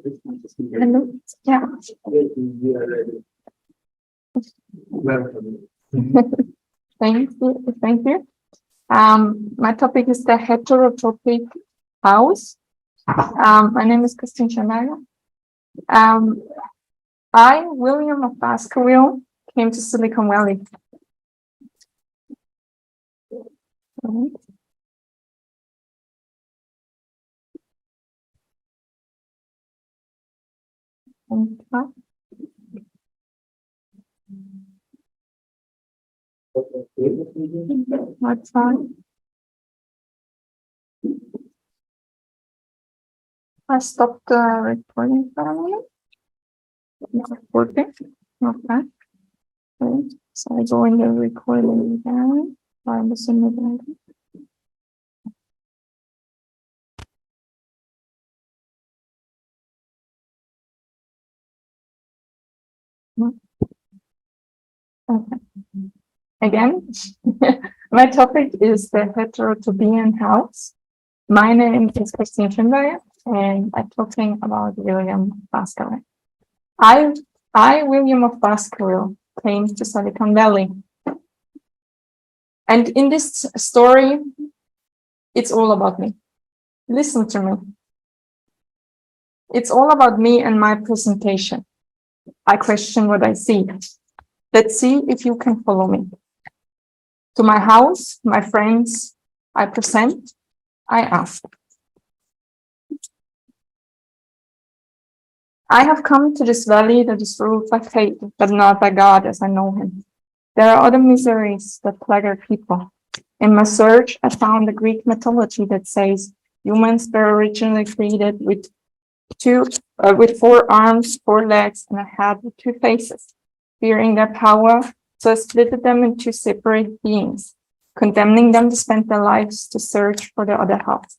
Hello. Yeah. Thank you. Thank you. My topic is the Heterotopic House. My name is Christin Schönberger. I, William of Baskerville, came to Silicon Valley. What's fine. I stopped the recording for a moment. It's working. Okay. Okay. So I go in the recording again. I'm the simulator. Okay. Again, my topic is the Heterotopic House. My name is Christin Schönberger, and I'm talking about William Baskerville. I, William of Baskerville, came to Silicon Valley. And in this story, it's all about me. Listen to me. It's all about me and my presentation. I question what I see. Let's see if you can follow me. To my house, my friends, I present, I ask. I have come to this valley that is ruled by fate, but not by God as I know him. There are other miseries that plague our people. In my search, I found a Greek mythology that says humans were originally created with 4 arms, 4 legs, and a head with 2 faces. Fearing their power, so I split them into separate beings, condemning them to spend their lives to search for the other half.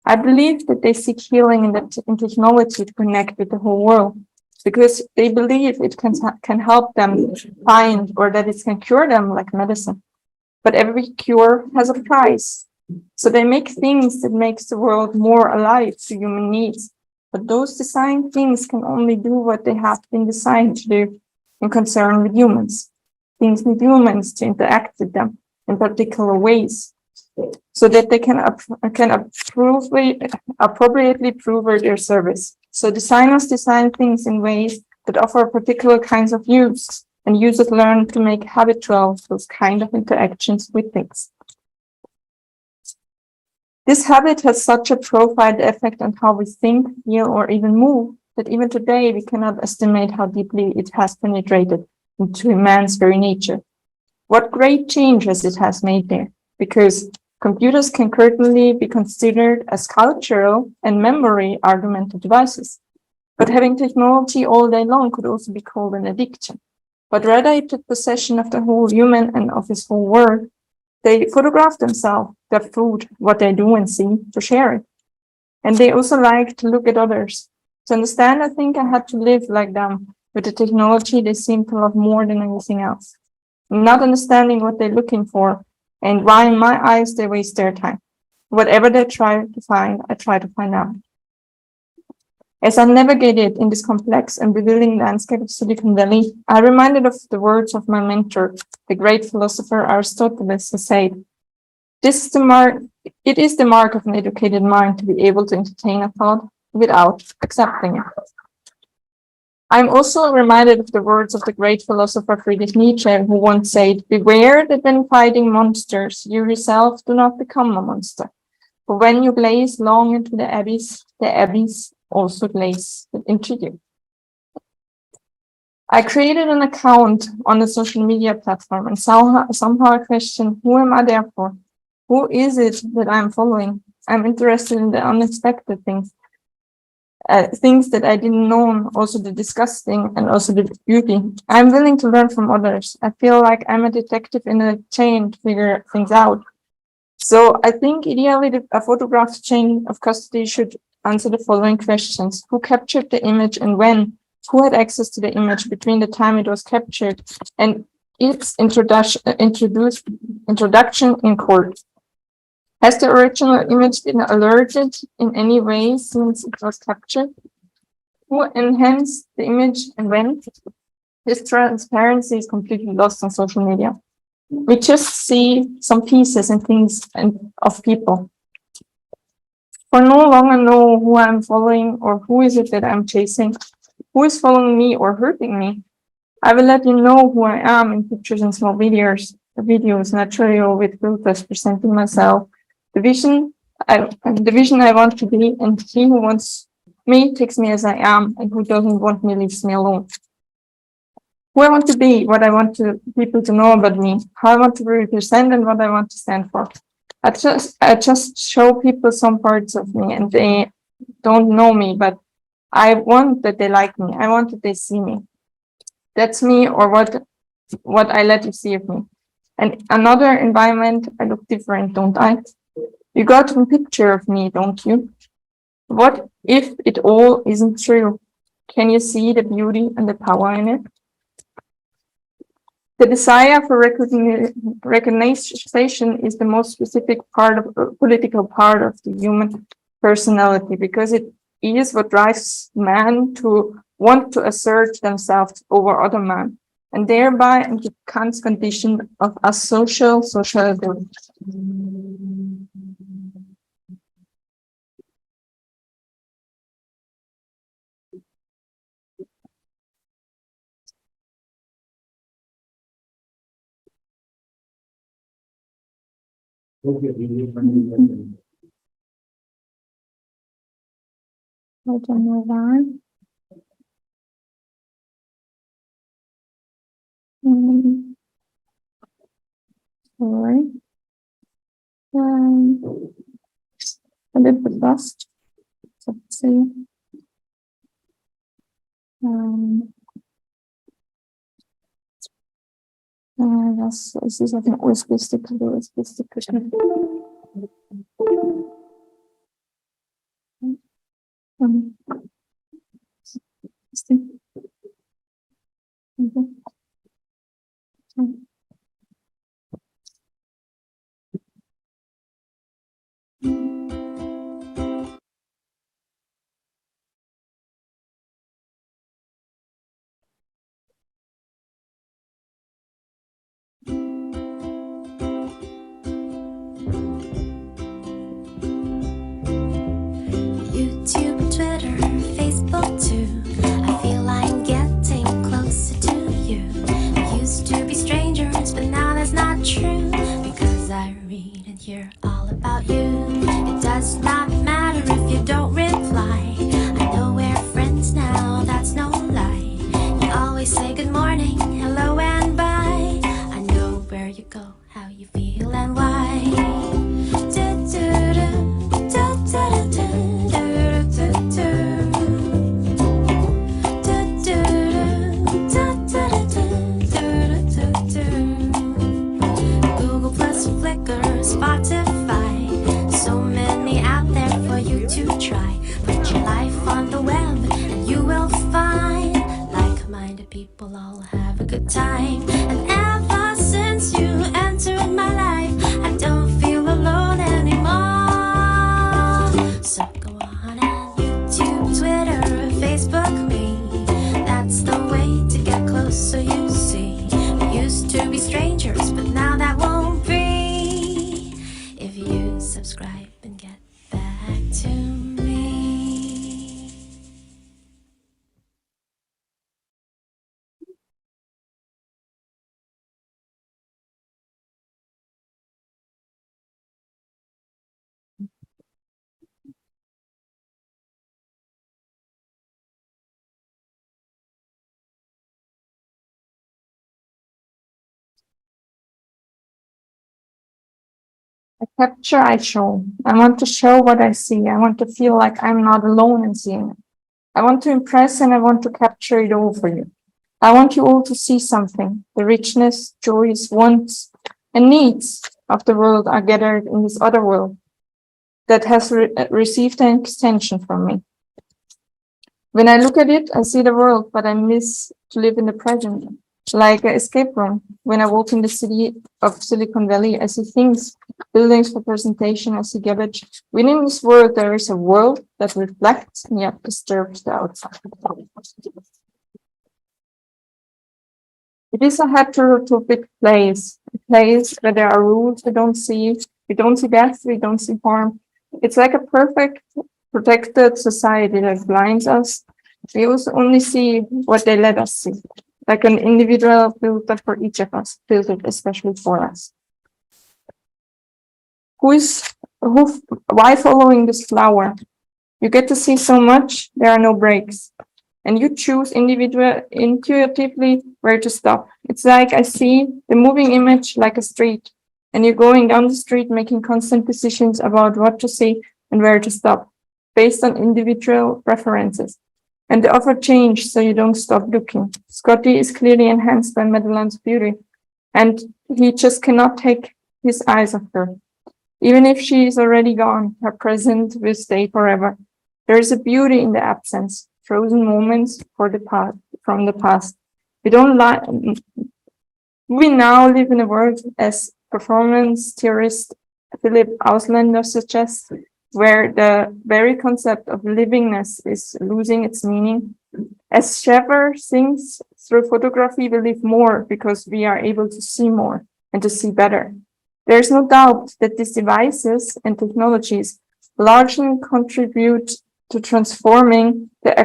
I believe that they seek healing in technology to connect with the whole world, because they believe it can help them find, or that it can cure them like medicine. But every cure has a price. So they make things that makes the world more alive to human needs. But those designed things can only do what they have been designed to do in concern with humans. Things need humans to interact with them in particular ways, so that they can appropriately prove their service. So designers design things in ways that offer particular kinds of use, and users learn to make habitual those kind of interactions with things. This habit has such a profound effect on how we think, feel, or even move, that even today we cannot estimate how deeply it has penetrated into man's very nature. What great changes it has made there, because computers can currently be considered as cultural and memory augmented devices. But having technology all day long could also be called an addiction. But rather it took possession of the whole human and of his whole world. They photograph themselves, their food, what they do and see, to share it. And they also like to look at others. To understand, I think I had to live like them. With the technology, they seem to love more than anything else. Not understanding what they're looking for, and why in my eyes they waste their time. Whatever they try to find, I try to find out. As I navigated in this complex and bewildering landscape of Silicon Valley, I reminded of the words of my mentor, the great philosopher Aristotle, who said, it is the mark of an educated mind to be able to entertain a thought without accepting it. I'm also reminded of the words of the great philosopher Friedrich Nietzsche, who once said, beware that when fighting monsters, you yourself do not become a monster. For when you gaze long into the abyss also glaze into you. I created an account on the social media platform and somehow I questioned, who am I there for? Who is it that I'm following? I'm interested in the unexpected things. Things that I didn't know, also the disgusting and also the beauty. I'm willing to learn from others. I feel like I'm a detective in a chain to figure things out. So I think ideally a photographed chain of custody should answer the following questions. Who captured the image and when? Who had access to the image between the time it was captured and its introduction in court? Has the original image been alerted in any way since it was captured? who enhance the image, and when this transparency is completely lost on social media. We just see some pieces and things of people. For no longer know who I'm following or who is it that I'm chasing, who is following me or hurting me. I will let you know who I am in pictures and small videos, naturally or with filters, presenting myself, the vision I want to be, and he who wants me takes me as I am, and who doesn't want me leaves me alone. Who I want to be, what I want people to know about me, how I want to represent, and what I want to stand for. I just show people some parts of me, and they don't know me, but I want that they like me. I want that they see me. That's me, or what I let you see of me. And another environment, I look different, don't I? You got a picture of me, don't you? What if it all isn't true? Can you see the beauty and the power in it? The desire for recognition is the most specific political part of the human personality, because it is what drives man to want to assert themselves over other men, and thereby becomes condition of a social good. I don't know why. Sorry. A little bit lost. So let's see. Es ist auf dem USB-Stick, der USB-Stick geschnitten. YouTube, Twitter, Facebook too. I feel I'm getting closer to you. We used to be strangers, but now that's not true, because I read and hear all about you. It does not matter if you don't reply. I know we're friends now, that's no lie. You always say good morning, hello and bye. I know where you go, how you feel and why. Spotify, so many out there for you to try. Put your life on the web and you will find like-minded people all have a good time. And ever since you entered my life, I don't feel alone anymore. So go on and YouTube, Twitter, Facebook me. That's the way to get closer, you see. We used to be strangers, but now that won't be. If you subscribe and get back to me. I capture, I show. I want to show what I see. I want to feel like I'm not alone in seeing it. I want to impress and I want to capture it all for you. I want you all to see something. The richness, joys, wants, and needs of the world are gathered in this other world that has received an extension from me. When I look at it, I see the world, but I miss to live in the present. like an escape room. When I walk in the city of Silicon Valley, I see things, buildings for presentation, I see garbage. Within this world, there is a world that reflects and yet disturbs the outside. It is a heterotopic place, a place where there are rules we don't see death, we don't see harm. It's like a perfect protected society that blinds us. We also only see what they let us see, like an individual filter for each of us, filtered especially for us. Why following this flower? You get to see so much, there are no breaks. And you choose intuitively where to stop. It's like I see the moving image like a street, and you're going down the street making constant decisions about what to see and where to stop, based on individual preferences. And the offer change so you don't stop looking. Scotty is clearly enhanced by Madeline's beauty, and he just cannot take his eyes off her. Even if she is already gone, her presence will stay forever. There is a beauty in the absence, frozen moments from the past. We now live in a world, as performance theorist Philip Auslander suggests, where the very concept of livingness is losing its meaning. As Sheffer thinks, through photography we live more because we are able to see more and to see better. There is no doubt that these devices and technologies largely contribute to transforming the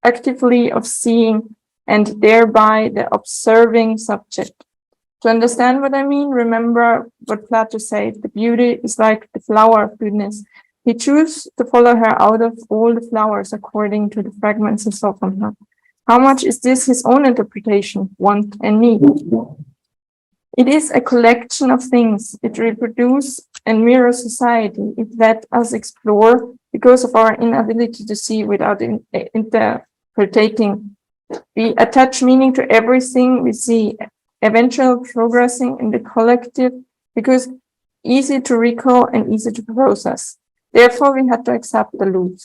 actively of seeing and thereby the observing subject. To understand what I mean, remember what Plato said, the beauty is like the flower of goodness. He chose to follow her out of all the flowers according to the fragments he saw from her. How much is this his own interpretation, want and need? It is a collection of things. It reproduces and mirrors society. It let us explore because of our inability to see without interpreting. We attach meaning to everything we see, eventually progressing in the collective because easy to recall and easy to process. Therefore, we had to accept the loop.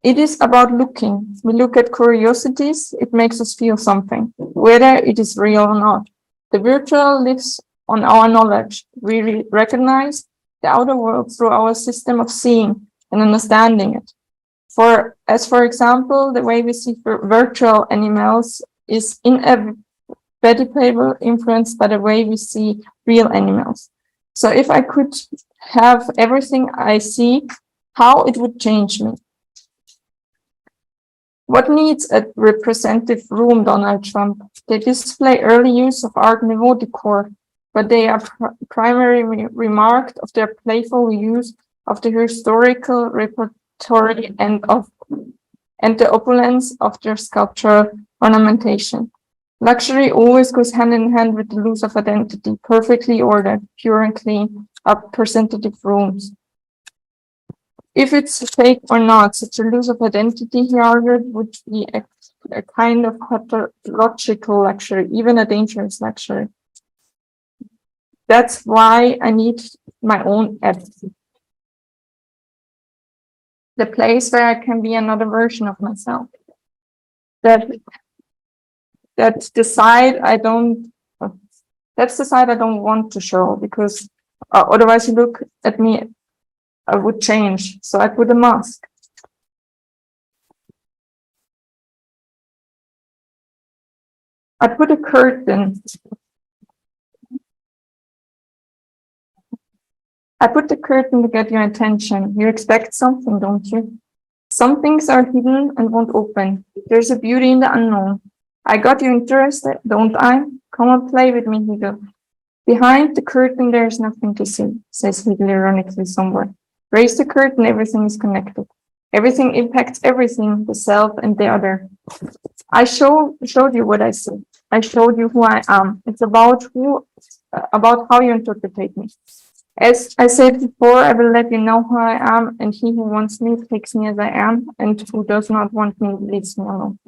It is about looking. We look at curiosities, it makes us feel something, whether it is real or not. The virtual lives on our knowledge. We recognize the outer world through our system of seeing and understanding it. For example, the way we see virtual animals is inevitably influenced by the way we see real animals. So if I could have everything I see, how it would change me? What needs a representative room, Donald Trump? They display early use of Art Nouveau decor, but they are primarily remarked of their playful use of the historical repertory and the opulence of their sculptural ornamentation. Luxury always goes hand in hand with the loss of identity. Perfectly ordered, pure and clean are representative rooms. If it's fake or not, such a loss of identity, he argued, would be a kind of pathological luxury, even a dangerous luxury. That's why I need my own entity. The place where I can be another version of myself. That's the side I don't want to show, because otherwise you look at me, I would change. So I put a mask. I put a curtain. I put the curtain to get your attention. You expect something, don't you? Some things are hidden and won't open. There's a beauty in the unknown. I got you interested, don't I? Come and play with me, Hegel. Behind the curtain, there is nothing to see, says Hegel ironically somewhere. Raise the curtain, everything is connected. Everything impacts everything, the self and the other. I showed you what I see. I showed you who I am. It's about how you interpret me. As I said before, I will let you know who I am, and he who wants me takes me as I am, and who does not want me leaves me alone.